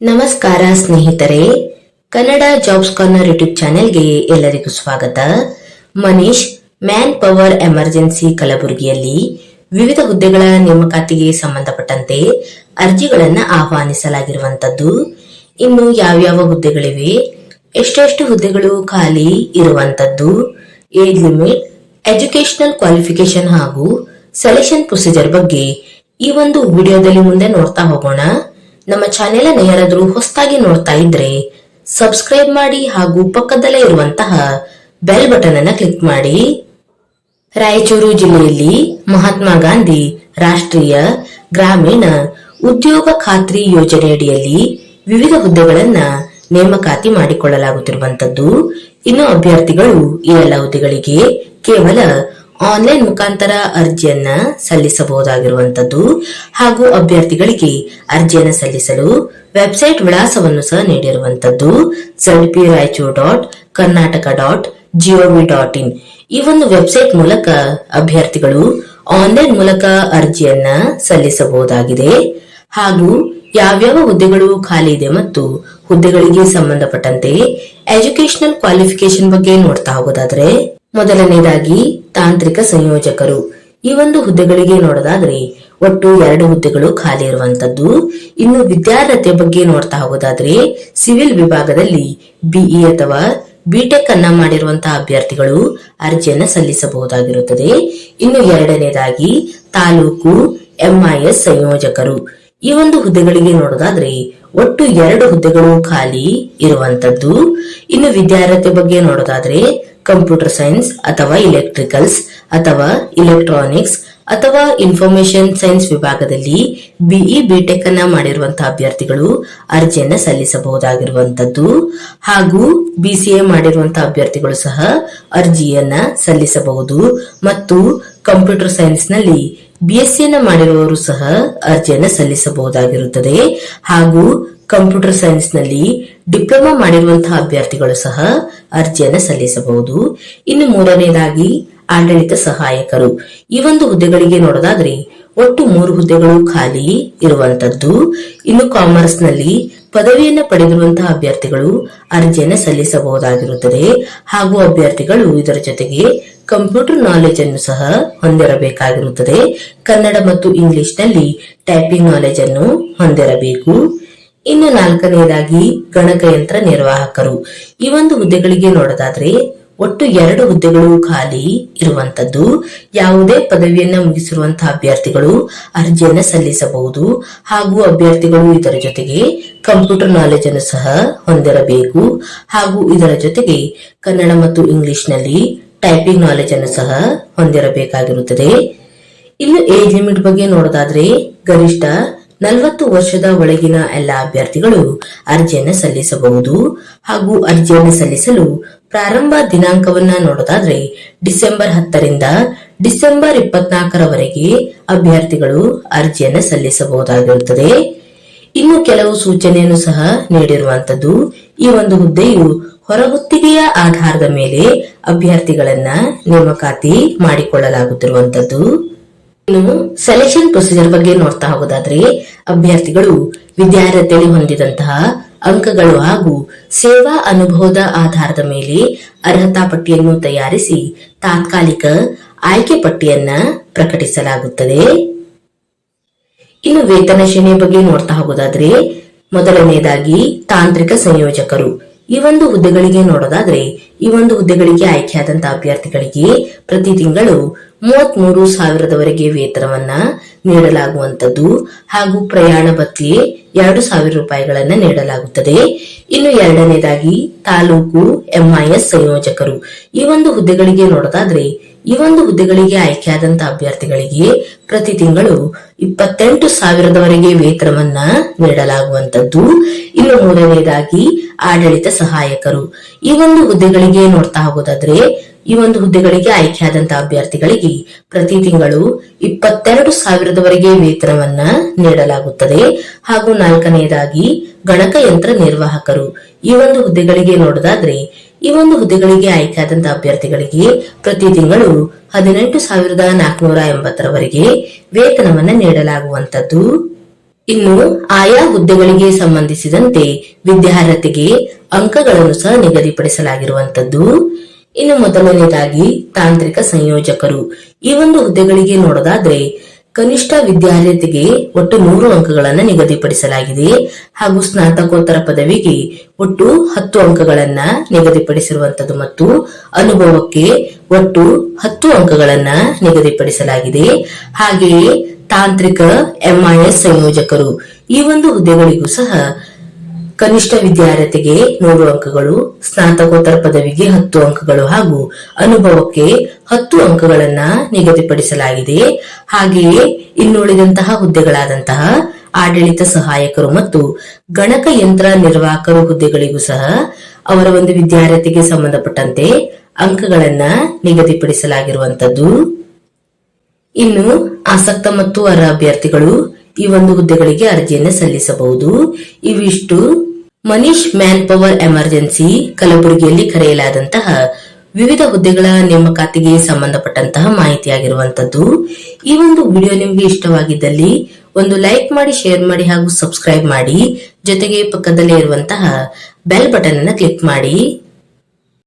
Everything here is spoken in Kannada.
ನಮಸ್ಕಾರ ಸ್ನೇಹಿತರೆ, ಕನ್ನಡ ಜಾಬ್ಸ್ ಕಾರ್ನರ್ ಯೂಟ್ಯೂಬ್ ಚಾನೆಲ್ಗೆ ಎಲ್ಲರಿಗೂ ಸ್ವಾಗತ. ಮನೀಶ್ ಮ್ಯಾನ್ ಪವರ್ ಎಮರ್ಜೆನ್ಸಿ ಕಲಬುರಗಿಯಲ್ಲಿ ವಿವಿಧ ಹುದ್ದೆಗಳ ನೇಮಕಾತಿಗೆ ಸಂಬಂಧಪಟ್ಟಂತೆ ಅರ್ಜಿಗಳನ್ನು ಆಹ್ವಾನಿಸಲಾಗಿರುವಂತದ್ದು. ಇನ್ನು ಯಾವ್ಯಾವ ಹುದ್ದೆಗಳಿವೆ, ಎಷ್ಟೆಷ್ಟು ಹುದ್ದೆಗಳು ಖಾಲಿ ಇರುವಂತದ್ದು, ಏಜ್ ಲಿಮಿಟ್, ಎಜುಕೇಶನಲ್ ಕ್ವಾಲಿಫಿಕೇಶನ್ ಹಾಗೂ ಸೆಲೆಕ್ಷನ್ ಪ್ರೊಸೀಜರ್ ಬಗ್ಗೆ ಈ ಒಂದು ವಿಡಿಯೋದಲ್ಲಿ ಮುಂದೆ ನೋಡ್ತಾ ಹೋಗೋಣ. ನಮ್ಮ ಚಾನೆಲ್ ಅನ್ನು ಯಾರಾದರೂ ಹೊಸದಾಗಿ ನೋಡ್ತಾ ಇದ್ರೆ ಸಬ್ಸ್ಕ್ರೈಬ್ ಮಾಡಿ ಹಾಗೂ ಪಕ್ಕದಲ್ಲೇ ಇರುವಂತಹ ಬೆಲ್ ಬಟನ್ ಅನ್ನು ಕ್ಲಿಕ್ ಮಾಡಿ. ರಾಯಚೂರು ಜಿಲ್ಲೆಯಲ್ಲಿ ಮಹಾತ್ಮ ಗಾಂಧಿ ರಾಷ್ಟ್ರೀಯ ಗ್ರಾಮೀಣ ಉದ್ಯೋಗ ಖಾತ್ರಿ ಯೋಜನೆಯಡಿಯಲ್ಲಿ ವಿವಿಧ ಹುದ್ದೆಗಳನ್ನ ನೇಮಕಾತಿ ಮಾಡಿಕೊಳ್ಳಲಾಗುತ್ತಿರುವಂತದ್ದು. ಇನ್ನು ಅಭ್ಯರ್ಥಿಗಳು ಈ ಎಲ್ಲ ಹುದ್ದೆಗಳಿಗೆ ಕೇವಲ ಆನ್ಲೈನ್ ಮುಖಾಂತರ ಅರ್ಜಿಯನ್ನ ಸಲ್ಲಿಸಬಹುದಾಗಿರುವಂತದ್ದು ಹಾಗೂ ಅಭ್ಯರ್ಥಿಗಳಿಗೆ ಅರ್ಜಿಯನ್ನು ಸಲ್ಲಿಸಲು ವೆಬ್ಸೈಟ್ ವಿಳಾಸವನ್ನು ಸಹ ನೀಡಿರುವಂತದ್ದು zpraichur.karnataka.gov.in. ಈ ಒಂದು ವೆಬ್ಸೈಟ್ ಮೂಲಕ ಅಭ್ಯರ್ಥಿಗಳು ಆನ್ಲೈನ್ ಮೂಲಕ ಅರ್ಜಿಯನ್ನ ಸಲ್ಲಿಸಬಹುದಾಗಿದೆ. ಹಾಗೂ ಯಾವ್ಯಾವ ಹುದ್ದೆಗಳು ಖಾಲಿ ಇದೆ ಮತ್ತು ಹುದ್ದೆಗಳಿಗೆ ಸಂಬಂಧಪಟ್ಟಂತೆ ಎಜುಕೇಶನಲ್ ಕ್ವಾಲಿಫಿಕೇಶನ್ ಬಗ್ಗೆ ನೋಡ್ತಾ ಹೋಗೋದಾದ್ರೆ, ಮೊದಲನೇದಾಗಿ ತಾಂತ್ರಿಕ ಸಂಯೋಜಕರು. ಈ ಒಂದು ಹುದ್ದೆಗಳಿಗೆ ನೋಡೋದಾದ್ರೆ ಒಟ್ಟು 2 ಹುದ್ದೆಗಳು ಖಾಲಿ ಇರುವಂತದ್ದು. ಇನ್ನು ವಿದ್ಯಾರ್ಹತೆ ಬಗ್ಗೆ ನೋಡ್ತಾ ಹೋಗೋದಾದ್ರೆ ಸಿವಿಲ್ ವಿಭಾಗದಲ್ಲಿ ಬಿಇ ಅಥವಾ ಬಿಟೆಕ್ ಅನ್ನ ಮಾಡಿರುವಂತಹ ಅಭ್ಯರ್ಥಿಗಳು ಅರ್ಜಿಯನ್ನ ಸಲ್ಲಿಸಬಹುದಾಗಿರುತ್ತದೆ. ಇನ್ನು ಎರಡನೇದಾಗಿ ತಾಲೂಕು ಎಂಐಎಸ್ ಸಂಯೋಜಕರು. ಈ ಒಂದು ಹುದ್ದೆಗಳಿಗೆ ನೋಡೋದಾದ್ರೆ ಒಟ್ಟು 2 ಹುದ್ದೆಗಳು ಖಾಲಿ ಇರುವಂತದ್ದು. ಇನ್ನು ವಿದ್ಯಾರ್ಹತೆ ಬಗ್ಗೆ ನೋಡೋದಾದ್ರೆ ಕಂಪ್ಯೂಟರ್ ಸೈನ್ಸ್ ಅಥವಾ ಇಲೆಕ್ಟ್ರಿಕಲ್ಸ್ ಅಥವಾ ಇಲೆಕ್ಟ್ರಾನಿಕ್ಸ್ ಅಥವಾ ಇನ್ಫಾರ್ಮೇಶನ್ ಸೈನ್ಸ್ ವಿಭಾಗದಲ್ಲಿ ಬಿಇ ಬಿಟೆಕ್ ಅನ್ನ ಮಾಡಿರುವಂತಹ ಅಭ್ಯರ್ಥಿಗಳು ಅರ್ಜಿಯನ್ನ ಸಲ್ಲಿಸಬಹುದಾಗಿರುವಂತದ್ದು. ಹಾಗೂ ಬಿಸಿಎ ಮಾಡಿರುವಂತಹ ಅಭ್ಯರ್ಥಿಗಳು ಸಹ ಅರ್ಜಿಯನ್ನ ಸಲ್ಲಿಸಬಹುದು. ಮತ್ತು ಕಂಪ್ಯೂಟರ್ ಸೈನ್ಸ್ ನಲ್ಲಿ ಬಿಎಸ್ಸಿಯನ್ನ ಮಾಡಿರುವವರು ಸಹ ಅರ್ಜಿಯನ್ನ ಸಲ್ಲಿಸಬಹುದಾಗಿರುತ್ತದೆ. ಹಾಗೂ ಕಂಪ್ಯೂಟರ್ ಸೈನ್ಸ್ ನಲ್ಲಿ ಡಿಪ್ಲೊಮಾ ಮಾಡಿರುವಂತಹ ಅಭ್ಯರ್ಥಿಗಳು ಸಹ ಅರ್ಜಿಯನ್ನ ಸಲ್ಲಿಸಬಹುದು. ಇನ್ನು ಮೂರನೇದಾಗಿ ಆಡಳಿತ ಸಹಾಯಕರು. ಈ ಒಂದು ಹುದ್ದೆಗಳಿಗೆ ನೋಡೋದಾದ್ರೆ ಒಟ್ಟು 3 ಹುದ್ದೆಗಳು ಖಾಲಿ ಇರುವಂತದ್ದು. ಇನ್ನು ಕಾಮರ್ಸ್ ನಲ್ಲಿ ಪದವಿಯನ್ನ ಪಡೆದಿರುವಂತಹ ಅಭ್ಯರ್ಥಿಗಳು ಅರ್ಜಿಯನ್ನ ಸಲ್ಲಿಸಬಹುದಾಗಿರುತ್ತದೆ. ಹಾಗೂ ಅಭ್ಯರ್ಥಿಗಳು ಇದರ ಜೊತೆಗೆ ಕಂಪ್ಯೂಟರ್ ನಾಲೆಜ್ ಅನ್ನು ಸಹ ಹೊಂದಿರಬೇಕಾಗಿರುತ್ತದೆ. ಕನ್ನಡ ಮತ್ತು ಇಂಗ್ಲಿಷ್ ನಲ್ಲಿ ಟೈಪಿಂಗ್ ನಾಲೆಜ್ ಅನ್ನು ಹೊಂದಿರಬೇಕು. ಇನ್ನು 4ನೇದಾಗಿ ಗಣಕಯಂತ್ರ ನಿರ್ವಾಹಕರು. ಈ ಒಂದು ಹುದ್ದೆಗಳಿಗೆ ನೋಡೋದಾದ್ರೆ ಒಟ್ಟು 2 ಹುದ್ದೆಗಳು ಖಾಲಿ ಇರುವಂತದ್ದು. ಯಾವುದೇ ಪದವಿಯನ್ನ ಮುಗಿಸಿರುವಂತಹ ಅಭ್ಯರ್ಥಿಗಳು ಅರ್ಜಿಯನ್ನ ಸಲ್ಲಿಸಬಹುದು. ಹಾಗೂ ಅಭ್ಯರ್ಥಿಗಳು ಇದರ ಜೊತೆಗೆ ಕಂಪ್ಯೂಟರ್ ನಾಲೆಜ್ ಅನ್ನು ಸಹ ಹೊಂದಿರಬೇಕು. ಹಾಗೂ ಇದರ ಜೊತೆಗೆ ಕನ್ನಡ ಮತ್ತು ಇಂಗ್ಲಿಷ್ ನಲ್ಲಿ ಟೈಪಿಂಗ್ ನಾಲೆಜ್ ಅನ್ನು ಸಹ ಹೊಂದಿರಬೇಕಾಗಿರುತ್ತದೆ. ಇನ್ನು ಏಜ್ ಲಿಮಿಟ್ ಬಗ್ಗೆ ನೋಡೋದಾದ್ರೆ ಗರಿಷ್ಠ 40 ವರ್ಷದ ಒಳಗಿನ ಎಲ್ಲ ಅಭ್ಯರ್ಥಿಗಳು ಅರ್ಜಿಯನ್ನ ಸಲ್ಲಿಸಬಹುದು. ಹಾಗೂ ಅರ್ಜಿಯನ್ನು ಸಲ್ಲಿಸಲು ಪ್ರಾರಂಭ ದಿನಾಂಕವನ್ನ ನೋಡೋದಾದ್ರೆ ಡಿಸೆಂಬರ್ 10ರಿಂದ ಡಿಸೆಂಬರ್ 24ರವರೆಗೆ ಅಭ್ಯರ್ಥಿಗಳು ಅರ್ಜಿಯನ್ನ ಸಲ್ಲಿಸಬಹುದಾಗಿರುತ್ತದೆ. ಇನ್ನು ಕೆಲವು ಸೂಚನೆಯನ್ನು ಸಹ ನೀಡಿರುವಂತದ್ದು. ಈ ಒಂದು ಹುದ್ದೆಯು ಹೊರಗುತ್ತಿಗೆಯ ಆಧಾರದ ಮೇಲೆ ಅಭ್ಯರ್ಥಿಗಳನ್ನ ನೇಮಕಾತಿ ಮಾಡಿಕೊಳ್ಳಲಾಗುತ್ತಿರುವಂತದ್ದು. ಇನ್ನು ಸೆಲೆಕ್ಷನ್ ಪ್ರೊಸೀಜರ್ ಬಗ್ಗೆ ನೋಡ್ತಾ ಹೋಗೋದಾದ್ರೆ ಅಭ್ಯರ್ಥಿಗಳು ವಿದ್ಯಾರ್ಹತೆಯಲ್ಲಿ ಹೊಂದಿದಂತಹ ಅಂಕಗಳು ಹಾಗೂ ಸೇವಾ ಅನುಭವದ ಆಧಾರದ ಮೇಲೆ ಅರ್ಹತಾ ಪಟ್ಟಿಯನ್ನು ತಯಾರಿಸಿ ತಾತ್ಕಾಲಿಕ ಆಯ್ಕೆ ಪಟ್ಟಿಯನ್ನ ಪ್ರಕಟಿಸಲಾಗುತ್ತದೆ. ಇನ್ನು ವೇತನ ಶ್ರೇಣಿಯ ಬಗ್ಗೆ ನೋಡ್ತಾ ಹೋಗೋದಾದ್ರೆ ಮೊದಲನೇದಾಗಿ ತಾಂತ್ರಿಕ ಸಂಯೋಜಕರು. ಈ ಒಂದು ಹುದ್ದೆಗಳಿಗೆ ನೋಡೋದಾದ್ರೆ ಈ ಒಂದು ಹುದ್ದೆಗಳಿಗೆ ಆಯ್ಕೆಯಾದಂತಹ ಅಭ್ಯರ್ಥಿಗಳಿಗೆ ಪ್ರತಿ ತಿಂಗಳು 33,000ವರೆಗೆ ವೇತನವನ್ನ ನೀಡಲಾಗುವಂತದ್ದು. ಹಾಗೂ ಪ್ರಯಾಣ ಭತ್ಯೆ 2,000 ರೂಪಾಯಿಗಳನ್ನ ನೀಡಲಾಗುತ್ತದೆ. ಇನ್ನು ಎರಡನೇದಾಗಿ ತಾಲೂಕು ಎಂಐಎಸ್ ಸಂಯೋಜಕರು. ಈ ಒಂದು ಹುದ್ದೆಗಳಿಗೆ ನೋಡೋದಾದ್ರೆ ಈ ಒಂದು ಹುದ್ದೆಗಳಿಗೆ ಆಯ್ಕೆಯಾದಂತಹ ಅಭ್ಯರ್ಥಿಗಳಿಗೆ ಪ್ರತಿ ತಿಂಗಳು 28,000ವರೆಗೆ ವೇತನವನ್ನ ನೀಡಲಾಗುವಂತದ್ದು. ಇನ್ನು ಮೂರನೇದಾಗಿ ಆಡಳಿತ ಸಹಾಯಕರು. ಈ ಒಂದು ಹುದ್ದೆಗಳಿಗೆ ನೋಡ್ತಾ ಹೋಗೋದಾದ್ರೆ ಈ ಒಂದು ಹುದ್ದೆಗಳಿಗೆ ಆಯ್ಕೆಯಾದಂತಹ ಅಭ್ಯರ್ಥಿಗಳಿಗೆ ಪ್ರತಿ ತಿಂಗಳು 22,000ವರೆಗೆ ವೇತನವನ್ನ ನೀಡಲಾಗುತ್ತದೆ. ಹಾಗೂ 4ನೇದಾಗಿ ಗಣಕಯಂತ್ರ ನಿರ್ವಾಹಕರು. ಈ ಒಂದು ಹುದ್ದೆಗಳಿಗೆ ನೋಡೋದಾದ್ರೆ ಈ ಒಂದು ಹುದ್ದೆಗಳಿಗೆ ಆಯ್ಕೆಯಾದಂತಹ ಅಭ್ಯರ್ಥಿಗಳಿಗೆ ಪ್ರತಿ ತಿಂಗಳು 18,480ರವರೆಗೆ ವೇತನವನ್ನ ನೀಡಲಾಗುವಂತದ್ದು. ಇನ್ನು ಆಯಾ ಹುದ್ದೆಗಳಿಗೆ ಸಂಬಂಧಿಸಿದಂತೆ ವಿದ್ಯಾರ್ಹತೆಗೆ ಅಂಕಗಳನ್ನು ಸಹ ನಿಗದಿಪಡಿಸಲಾಗಿರುವಂತದ್ದು. ಇನ್ನು ಮೊದಲನೇದಾಗಿ ತಾಂತ್ರಿಕ ಸಂಯೋಜಕರು. ಈ ಒಂದು ಹುದ್ದೆಗಳಿಗೆ ನೋಡೋದಾದ್ರೆ ಕನಿಷ್ಠ ವಿದ್ಯಾರ್ಹತೆಗೆ ಒಟ್ಟು 100 ಅಂಕಗಳನ್ನು ನಿಗದಿಪಡಿಸಲಾಗಿದೆ ಹಾಗೂ ಸ್ನಾತಕೋತ್ತರ ಪದವಿಗೆ ಒಟ್ಟು 10 ಅಂಕಗಳನ್ನ ನಿಗದಿಪಡಿಸಿರುವಂತದ್ದು ಮತ್ತು ಅನುಭವಕ್ಕೆ ಒಟ್ಟು 10 ಅಂಕಗಳನ್ನ ನಿಗದಿಪಡಿಸಲಾಗಿದೆ. ಹಾಗೆಯೇ ತಾಂತ್ರಿಕ MIS ಸಂಯೋಜಕರು ಈ ಒಂದು ಹುದ್ದೆಗಳಿಗೂ ಸಹ ಕನಿಷ್ಠ ವಿದ್ಯಾರ್ಹತೆಗೆ 100 ಅಂಕಗಳು, ಸ್ನಾತಕೋತ್ತರ ಪದವಿಗೆ 10 ಅಂಕಗಳು ಹಾಗೂ ಅನುಭವಕ್ಕೆ 10 ಅಂಕಗಳನ್ನ ನಿಗದಿಪಡಿಸಲಾಗಿದೆ. ಹಾಗೆಯೇ ಇನ್ನುಳಿದಂತಹ ಹುದ್ದೆಗಳಾದಂತಹ ಆಡಳಿತ ಸಹಾಯಕರು ಮತ್ತು ಗಣಕಯಂತ್ರ ನಿರ್ವಾಹಕರು ಹುದ್ದೆಗಳಿಗೂ ಸಹ ಅವರ ಒಂದು ವಿದ್ಯಾರ್ಹತೆಗೆ ಸಂಬಂಧಪಟ್ಟಂತೆ ಅಂಕಗಳನ್ನ ನಿಗದಿಪಡಿಸಲಾಗಿರುವಂತದ್ದು. ಇನ್ನು ಆಸಕ್ತ ಮತ್ತು ಅರ್ಹ ಅಭ್ಯರ್ಥಿಗಳು ಈ ಒಂದು ಹುದ್ದೆಗಳಿಗೆ ಅರ್ಜಿಯನ್ನು ಸಲ್ಲಿಸಬಹುದು. ಇವಿಷ್ಟು ಮನೀಶ್ ಮ್ಯಾನ್ ಪವರ್ ಎಮರ್ಜೆನ್ಸಿ ಕಲಬುರಗಿಯಲ್ಲಿ ಕರೆಯಲಾದಂತಹ ವಿವಿಧ ಹುದ್ದೆಗಳ ನೇಮಕಾತಿಗೆ ಸಂಬಂಧಪಟ್ಟಂತಹ ಮಾಹಿತಿಯಾಗಿರುವಂತದ್ದು. ಈ ಒಂದು ವಿಡಿಯೋ ನಿಮ್ಗೆ ಇಷ್ಟವಾಗಿದ್ದಲ್ಲಿ ಒಂದು ಲೈಕ್ ಮಾಡಿ, ಶೇರ್ ಮಾಡಿ ಹಾಗೂ ಸಬ್ಸ್ಕ್ರೈಬ್ ಮಾಡಿ. ಜೊತೆಗೆ ಪಕ್ಕದಲ್ಲೇ ಇರುವಂತಹ ಬೆಲ್ ಬಟನ್ ಅನ್ನು ಕ್ಲಿಕ್ ಮಾಡಿ.